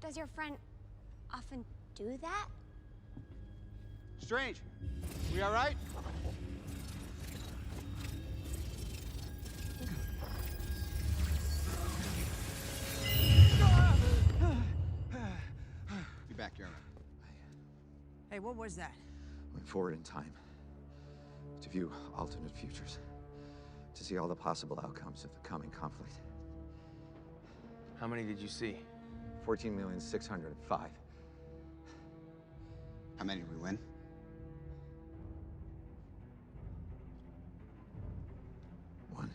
Does your friend often do that? Strange. We all right? Be back here. Hey, what was that? Went forward in time to view alternate futures, to see all the possible outcomes of the coming conflict. How many did you see? 14,605,000. How many did we win? One.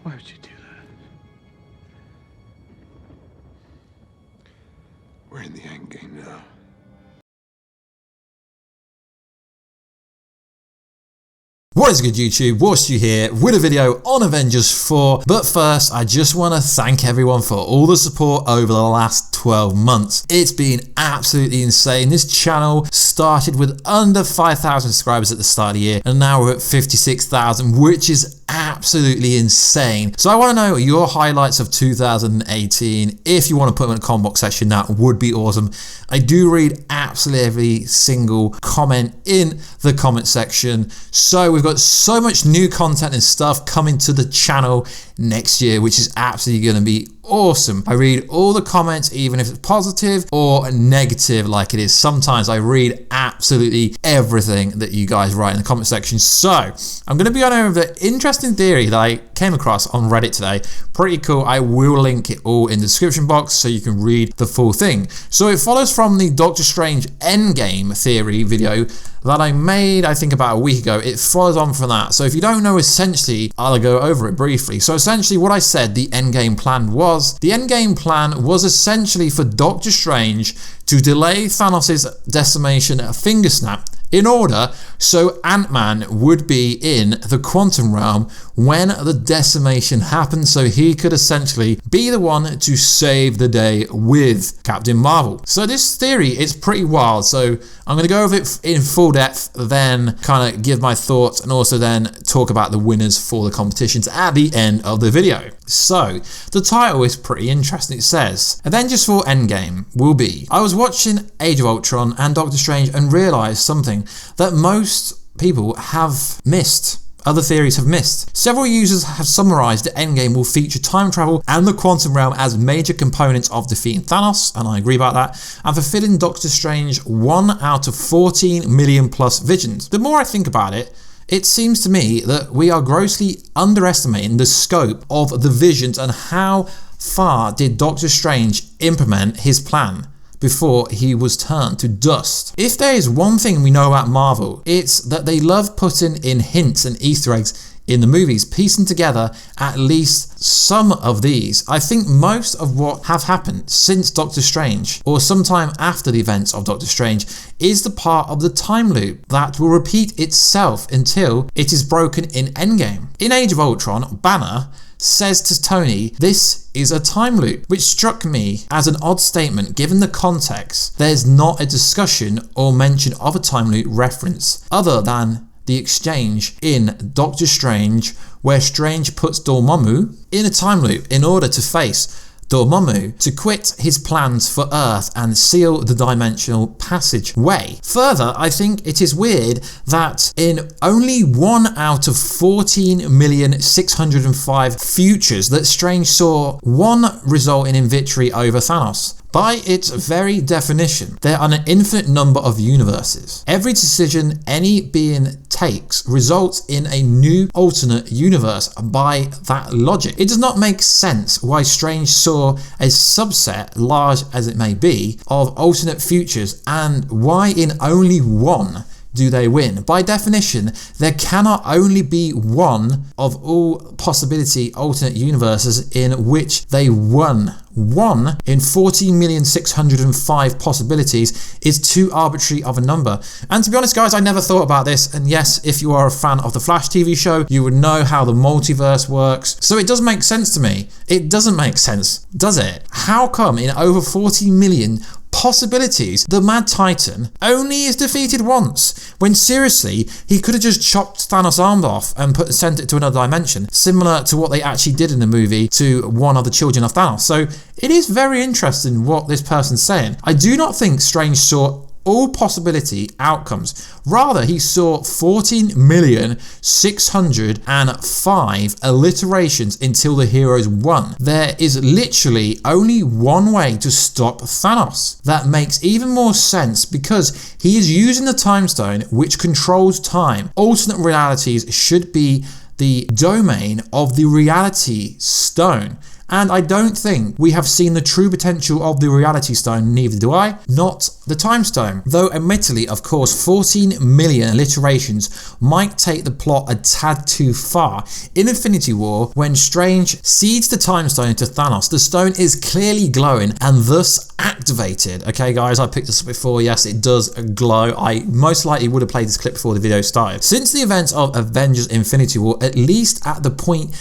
Why would you do that? We're in the end game now. What is good, YouTube? Warstu here with a video on Avengers 4. But first, I just want to thank everyone for all the support over the last 12 months. It's been absolutely insane. This channel started with under 5,000 subscribers at the start of the year, and now we're at 56,000, which is absolutely insane. So I want to know your highlights of 2018. If you want to put them in the comment box section, that would be awesome. I do read absolutely every single comment in the comment section. So we've got so much new content and stuff coming to the channel next year, which is absolutely going to be awesome. I read all the comments, even if it's positive or negative like it is. Sometimes I read absolutely everything that you guys write in the comment section. So I'm going to be going over the interesting theory that I came across on Reddit today. Pretty cool. I will link it all in the description box so you can read the full thing. So it follows from the Doctor Strange EndGame theory video that I made, I think, about a week ago. It follows on from that. So if you don't know, essentially, I'll go over it briefly. So essentially what I said the EndGame plan was, the EndGame plan was essentially for Doctor Strange to delay Thanos' decimation finger snap in order so Antman would be in the quantum realm when the decimation happened, so he could essentially be the one to save the day with Captain Marvel. So this theory is pretty wild, so I'm going to go over it in full depth, then kind of give my thoughts and also then talk about the winners for the competitions at the end of the video. So the title is pretty interesting. It says Avengers 4 EndGame will be. I was watching Age of Ultron and Doctor Strange and realized something that most people have missed. Other theories have missed. Several users have summarized that EndGame will feature time travel and the quantum realm as major components of defeating Thanos, and I agree about that, and fulfilling Doctor Strange 1 out of 14 million plus visions. The more I think about it, it seems to me that we are grossly underestimating the scope of the visions and how far did Doctor Strange implement his plan before he was turned to dust. If there is one thing we know about Marvel, it's that they love putting in hints and Easter eggs in the movies, piecing together at least some of these. I think most of what have happened since Doctor Strange, or sometime after the events of Doctor Strange, is the part of the time loop that will repeat itself until it is broken in EndGame. In Age of Ultron, Banner says to Tony, "This is a time loop," which struck me as an odd statement given the context. There's not a discussion or mention of a time loop reference other than the exchange in Doctor Strange where Strange puts Dormammu in a time loop in order to face Dormammu to quit his plans for Earth and seal the dimensional passageway. Further, I think it is weird that in only 1 out of 14,605,000 futures that Strange saw one resulting in victory over Thanos. By its very definition, there are an infinite number of universes. Every decision any being takes results in a new alternate universe by that logic. It does not make sense why Strange saw a subset, large as it may be, of alternate futures and why in only one do they win. By definition, there cannot only be one of all possibility alternate universes in which they won 1 in 14,605 possibilities is too arbitrary of a number. And to be honest, guys, I never thought about this. And yes, if you are a fan of the Flash TV show, you would know how the multiverse works. So it does make sense to me. It doesn't make sense, does it? How come in over 40 million possibilities, the Mad Titan only is defeated once, when seriously, he could have just chopped Thanos' arm off and sent it to another dimension, similar to what they actually did in the movie to one of the children of Thanos. So it is very interesting what this person's saying. I do not think Strange saw all possibility outcomes. Rather, he saw 14,605 alliterations until the heroes won. There is literally only one way to stop Thanos. That makes even more sense because he is using the time stone which controls time. Alternate realities should be the domain of the reality stone. And I don't think we have seen the true potential of the reality stone, neither do I, not the time stone. Though admittedly, of course, 14 million alliterations might take the plot a tad too far. In Infinity War, when Strange seeds the time stone into Thanos, the stone is clearly glowing and thus activated. Okay guys, I picked this up before, yes it does glow. I most likely would have played this clip before the video started. Since the events of Avengers Infinity War, at least at the point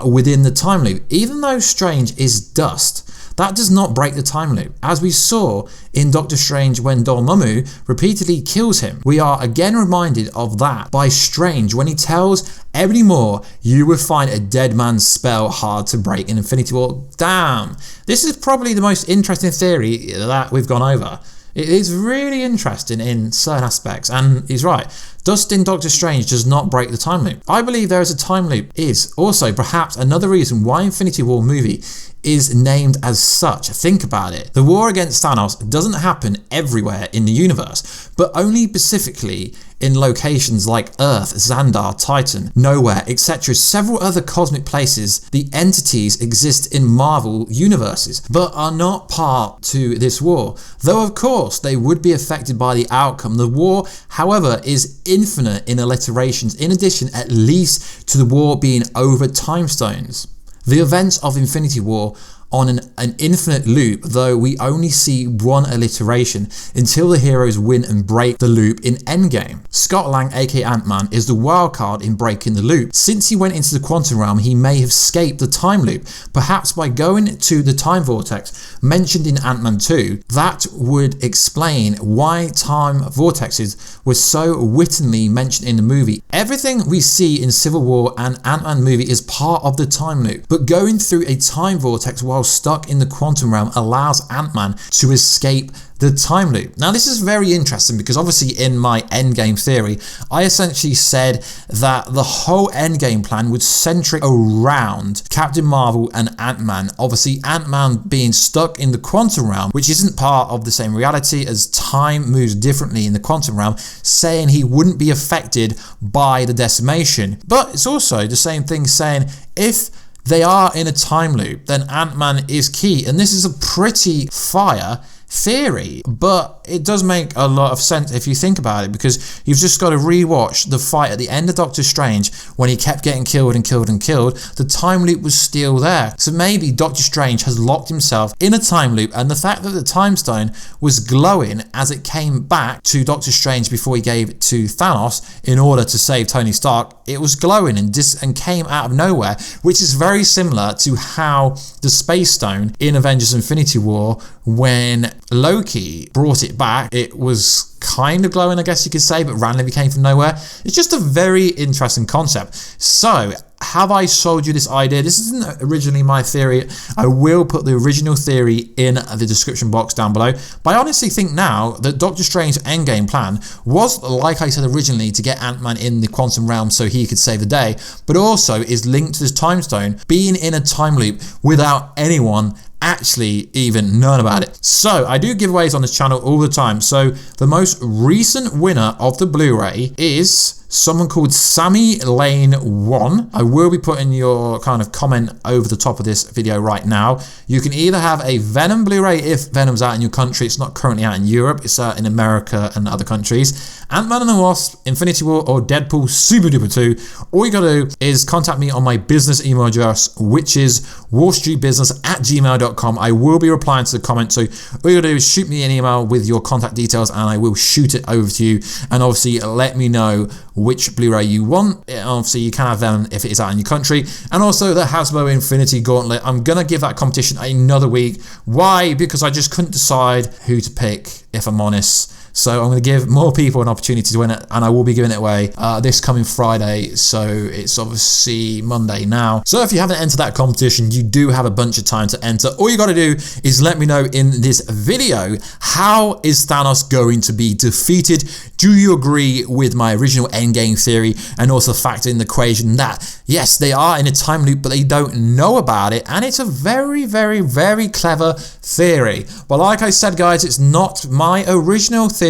within the time loop, even though Strange is dust, that does not break the time loop, as we saw in Doctor Strange when Dormammu repeatedly kills him. We are again reminded of that by Strange when he tells Ebony Moore, "You would find a dead man's spell hard to break in Infinity War." Damn, this is probably the most interesting theory that we've gone over. It is really interesting in certain aspects, and he's right. Dust in Doctor Strange does not break the time loop. I believe there is a time loop is also perhaps another reason why Infinity War movie is named as such. Think about it. The war against Thanos doesn't happen everywhere in the universe, but only specifically in locations like Earth, Xandar, Titan, Nowhere, etc. Several other cosmic places. The entities exist in Marvel universes, but are not part to this war. Though of course they would be affected by the outcome. The war, however, is infinite in alliterations, in addition at least to the war being over time stones. The events of Infinity War on an infinite loop, though we only see one alliteration until the heroes win and break the loop in EndGame. Scott Lang, aka Antman, is the wildcard in breaking the loop. Since he went into the quantum realm, he may have escaped the time loop, perhaps by going to the time vortex mentioned in Ant-Man 2. That would explain why time vortexes were so wittingly mentioned in the movie. Everything we see in Civil War and Ant-Man movie is part of the time loop, but going through a time vortex while stuck in the quantum realm allows Ant-Man to escape the time loop. Now this is very interesting because obviously in my endgame theory, I essentially said that the whole endgame plan would centric around Captain Marvel and Ant-Man. Obviously Ant-Man being stuck in the quantum realm, which isn't part of the same reality as time moves differently in the quantum realm, saying he wouldn't be affected by the decimation. But it's also the same thing saying if they are in a time loop, then Ant-Man is key. And this is a pretty fire theory, but it does make a lot of sense if you think about it, because you've just got to rewatch the fight at the end of Doctor Strange when he kept getting killed and killed and killed. The time loop was still there. So maybe Doctor Strange has locked himself in a time loop, and the fact that the time stone was glowing as it came back to Doctor Strange before he gave it to Thanos in order to save Tony Stark, it was glowing and came out of nowhere, which is very similar to how the Space Stone in Avengers Infinity War, when Loki brought it back, it was kind of glowing, I guess you could say, but randomly came from nowhere. It's just a very interesting concept. So have I sold you this idea? This isn't originally my theory. I will put the original theory in the description box down below. But I honestly think now that Doctor Strange's endgame plan was, like I said originally, to get Ant-Man in the quantum realm so he could save the day, but also is linked to this time stone being in a time loop without anyone actually even knowing about it. So I do giveaways on this channel all the time. So the most recent winner of the Blu-ray is someone called Sammy Lane 1. I will be putting your kind of comment over the top of this video right now. You can either have a Venom Blu-ray if Venom's out in your country. It's not currently out in Europe. It's out in America and other countries. Ant-Man and the Wasp, Infinity War, or Deadpool Super Duper 2. All you gotta do is contact me on my business email address, which is warstubusiness@gmail.com. I will be replying to the comment, so all you gotta do is shoot me an email with your contact details and I will shoot it over to you. And obviously let me know which Blu-ray you want. Obviously you can have them if it is out in your country. And also the Hasbro Infinity Gauntlet. I'm gonna give that competition another week. Why? Because I just couldn't decide who to pick, if I'm honest. So I'm going to give more people an opportunity to win it, and I will be giving it away this coming Friday. So it's obviously Monday now. So if you haven't entered that competition, you do have a bunch of time to enter. All you got to do is let me know in this video, how is Thanos going to be defeated? Do you agree with my original endgame theory, and also factor in the equation that yes, they are in a time loop, but they don't know about it, and it's a very, very, very clever theory. But like I said, guys, it's not my original theory.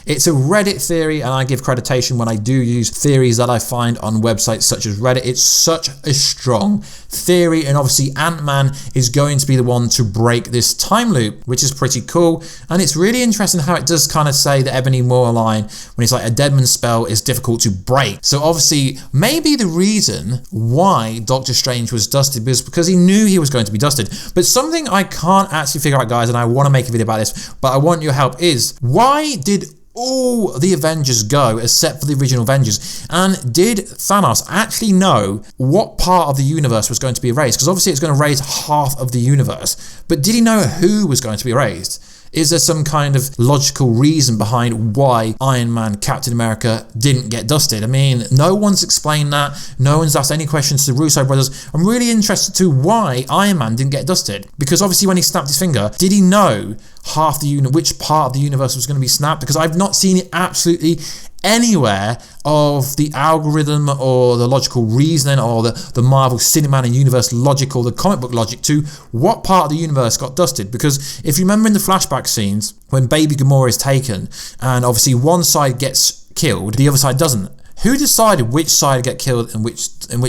It's a Reddit theory, and I give creditation when I do use theories that I find on websites such as Reddit. It's such a strong theory, and obviously Ant-Man is going to be the one to break this time loop, which is pretty cool. And it's really interesting how it does kind of say the Ebony Moore line when it's like a Deadman spell is difficult to break. So obviously maybe the reason why Doctor Strange was dusted was because he knew he was going to be dusted. But something I can't actually figure out, guys, and I want to make a video about this, but I want your help, is why did all the Avengers go except for the original Avengers? And did Thanos actually know what part of the universe was going to be erased? Because obviously it's going to erase half of the universe, but did he know who was going to be erased? Is there some kind of logical reason behind why Iron Man, Captain America didn't get dusted? I mean, no one's explained that. No one's asked any questions to the Russo brothers. I'm really interested to why Iron Man didn't get dusted. Because obviously when he snapped his finger, did he know half the which part of the universe was going to be snapped? Because I've not seen it absolutely anywhere of the algorithm or the logical reasoning or the Marvel Cinematic Universe logic or the comic book logic to what part of the universe got dusted. Because if you remember in the flashback scenes when Baby Gamora is taken and obviously one side gets killed, the other side doesn't. Who decided which side get killed and which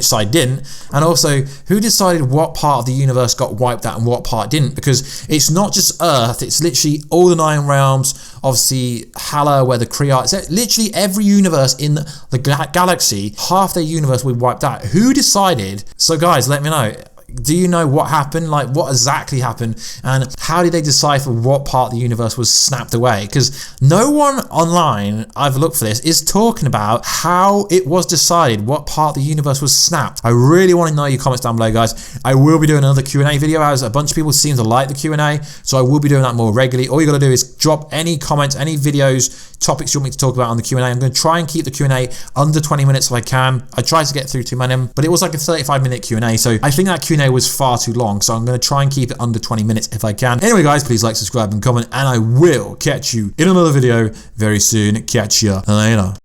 side didn't? And also, who decided what part of the universe got wiped out and what part didn't? Because it's not just Earth, it's literally all the 9 realms, obviously Hala, where the Kree are. It's literally every universe in the galaxy, half their universe will be wiped out. Who decided? So guys, let me know. Do you know what happened? Like, what exactly happened? And how did they decipher what part of the universe was snapped away? Because no one online, I've looked for this, is talking about how it was decided what part of the universe was snapped. I really want to know your comments down below, guys. I will be doing another Q&A video, as a bunch of people seem to like the Q&A, so I will be doing that more regularly. All you got to do is drop any comments, any videos, topics you want me to talk about on the Q&A. I'm going to try and keep the Q&A under 20 minutes if I can. I tried to get through too many of them, but it was like a 35-minute Q&A, so I think that Q&A was far too long, so I'm going to try and keep it under 20 minutes if I can. Anyway, guys, please like, subscribe, and comment, and I will catch you in another video very soon. Catch ya later.